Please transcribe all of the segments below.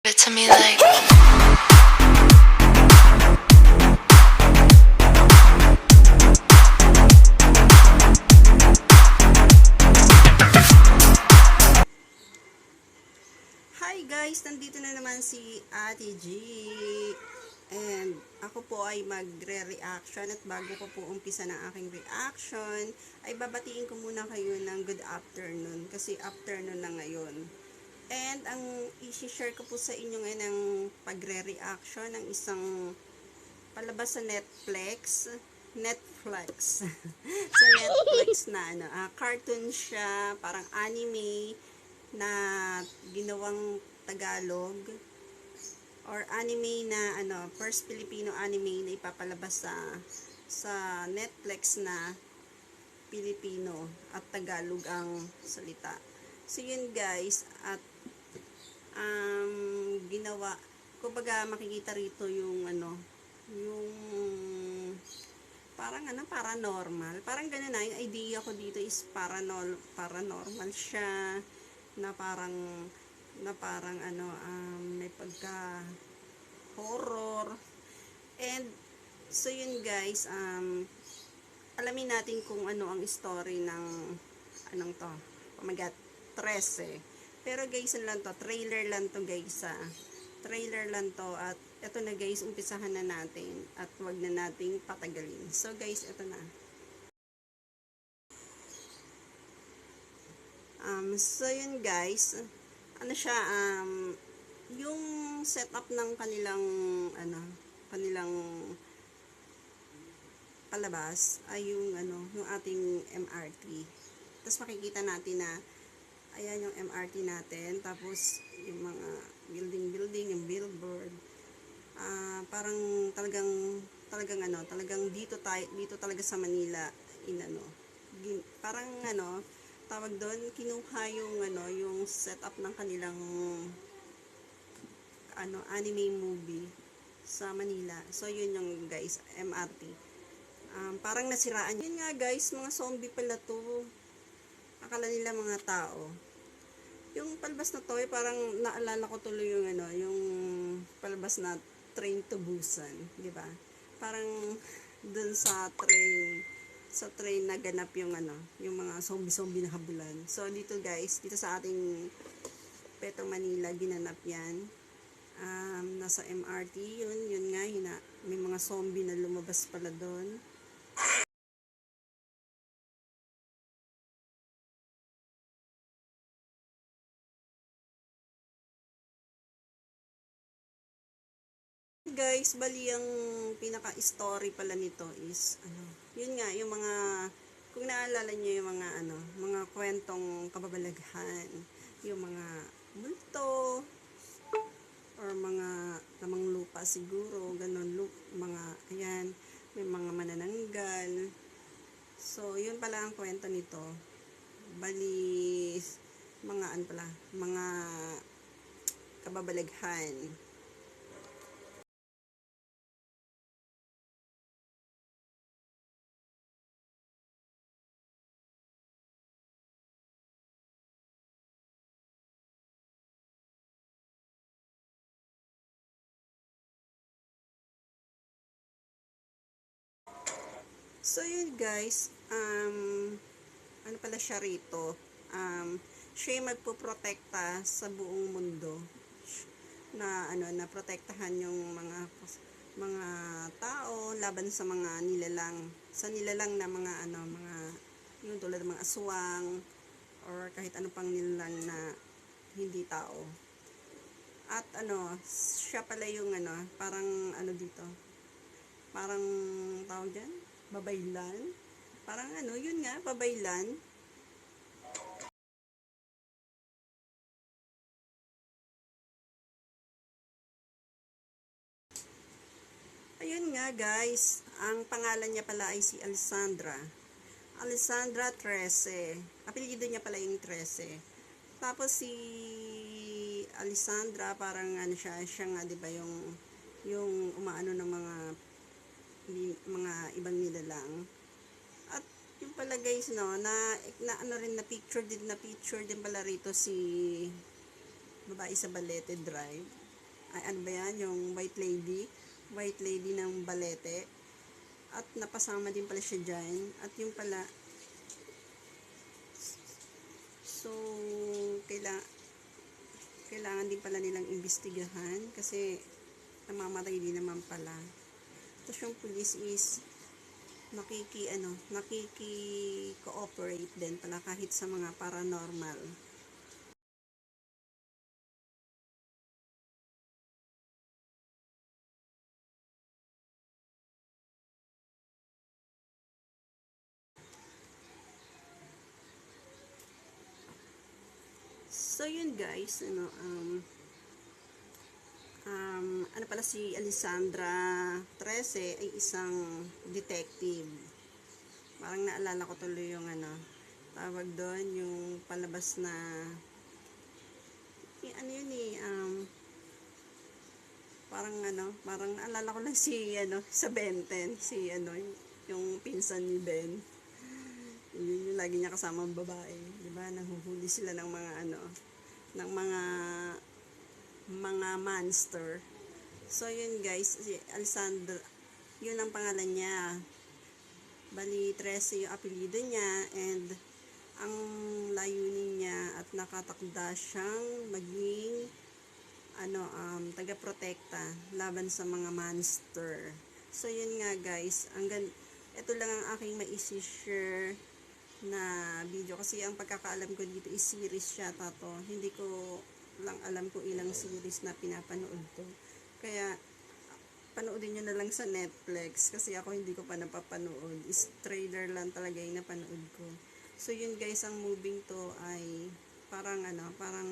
it to me like Hi guys! Nandito na naman si Ate G. And ako po ay magre-reaction at bago ko po umpisa ng aking reaction ay babatiin ko muna kayo ng good afternoon kasi afternoon na ngayon. And ang i-share ko po sa inyo ngayon ng pagre-reaction ng isang palabas sa Netflix sa Netflix na cartoon siya, parang anime na ginawang Tagalog or anime na first Filipino anime na ipapalabas sa Netflix na Pilipino at Tagalog ang salita. So yun guys, at ginawa, kumbaga makikita rito yung yung parang paranormal. Parang ganun na, yung idea ko dito is paranormal siya na parang may pagka horror. And so yun guys, alamin natin kung ano ang story ng to. Oh my god, 13. Pero guys, lang to, trailer lang to guys, trailer lang to. At eto na guys, umpisahan na natin at wag na nating patagalin. So guys, eto na. So yun guys, siya, yung setup ng kanilang palabas ay yung yung ating MRT. Tapos makikita natin na ayan yung MRT natin, tapos yung mga building, yung billboard. Parang talagang dito talaga sa Manila parang tawag doon, kinuha yung setup ng kanilang anime movie sa Manila. So yun yung guys, MRT. Parang nasiraan. Yun nga guys, mga zombie pala to. Akala nila mga tao. Yung palabas na to, parang naalala ko tuloy yung yung palabas na Train to Busan, di ba? Parang dun sa train na ganap yung yung mga zombie na habulan. So dito guys, dito sa ating Petro Manila ginanap yan. Nasa MRT yun nga, may mga zombie na lumabas pala doon. Guys, bali ang pinaka-story pala nito is yun nga, yung mga, kung naalala niyo yung mga kwentong kababalaghan, yung mga multo or mga lamang lupa siguro, ganun, mga ayan, may mga manananggal. So yun pala ang kwento nito. Bali mga kababalaghan. So yun guys, ano pala siya rito, siya yung magpoprotekta sa buong mundo na na protektahan yung mga tao laban sa mga nilalang na mga yung tulad ng mga aswang or kahit ano pang nilalang na hindi tao. At siya pala yung parang dito, parang tawag dyan, babaylan. Parang yun nga, babaylan. Ayun nga guys, ang pangalan niya pala ay si Alessandra. Alessandra 13. Apelyido niya pala yung 13. Tapos si Alessandra, parang siya nga 'di ba yung umaano ng mga ibang nilalang. At yung pala guys na picture din pala rito si babae sa Balete Drive. Ay, ano ba yan? Yung White Lady. White Lady ng Balete. At napasama din pala siya dyan. At yung pala, so, kailangan din pala nilang imbestigahan kasi namamatay din naman pala. Tapos yung police is nakiki-cooperate din pala kahit sa mga paranormal. So yun guys, ano pala si Alessandra Trece ay isang detective. Parang naalala ko tuloy yung tawag doon, yung palabas na, ano yun parang naalala ko lang si, sa Benten, si, yung pinsan ni Ben. Yun yung lagi niya kasama ang babae. Diba? Nahuhuli sila ng mga, ng mga monster. So, yun guys, si Alessandra, yun ang pangalan niya. Bali, 13 yung apelido niya, and ang layunin niya at nakatakda siyang maging taga-protekta laban sa mga monster. So, yun nga guys, ito lang ang aking maisi-share na video kasi ang pagkakaalam ko dito is series siya to. Hindi ko lang alam kung ilang series na pinapanood to. Kaya, panoodin nyo na lang sa Netflix kasi ako hindi ko pa napapanood. Is trailer lang talaga yung napanood ko. So, yun guys, ang moving to ay parang parang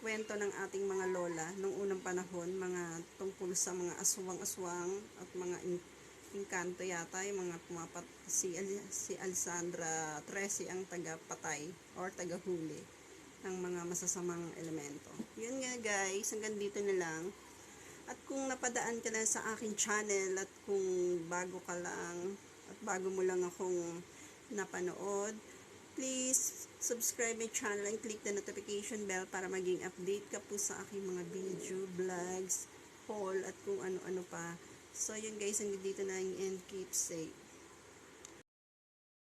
kwento ng ating mga lola nung unang panahon, mga tungkol sa mga aswang-aswang at mga inkanto yata, yung mga si Alessandra Trece ang tagapatay or tagahuli ng mga masasamang elemento. Yun nga guys, hanggang dito na lang. At kung napadaan ka na sa aking channel at kung bago ka lang at bago mo lang akong napanood, please subscribe my channel and click the notification bell para maging update ka po sa aking mga video, vlogs, haul at kung ano-ano pa. So yun guys, hanggang dito na and keep safe.